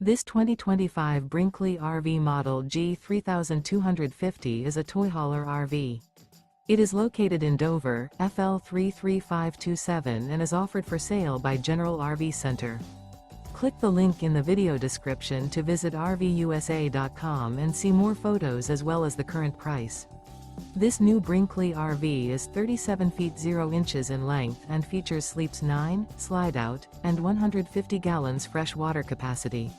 This 2025 Brinkley RV Model G 3250 is a toy hauler RV. It is located in Dover, FL 33527 and is offered for sale by General RV Center. Click the link in the video description to visit RVUSA.com and see more photos as well as the current price. This new Brinkley RV is 37 feet 0 inches in length and features sleeps 9, slide-out, and 150 gallons fresh water capacity.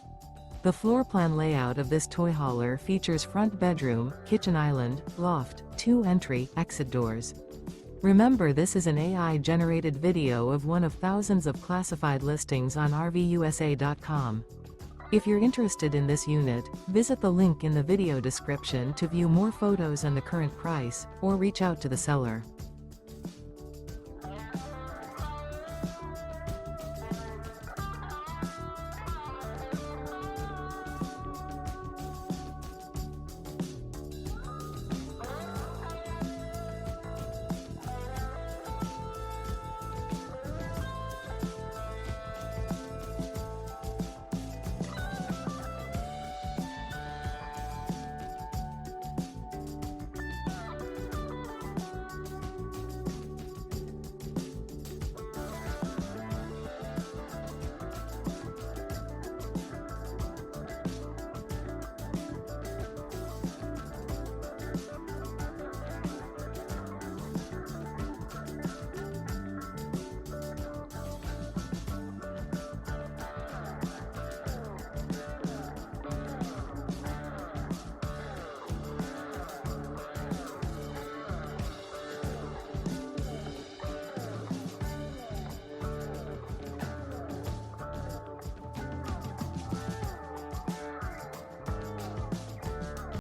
The floor plan layout of this toy hauler features front bedroom, kitchen island, loft, 2 entry/exit doors. Remember, this is an AI-generated video of one of thousands of classified listings on RVUSA.com. If you're interested in this unit, visit the link in the video description to view more photos and the current price, or reach out to the seller.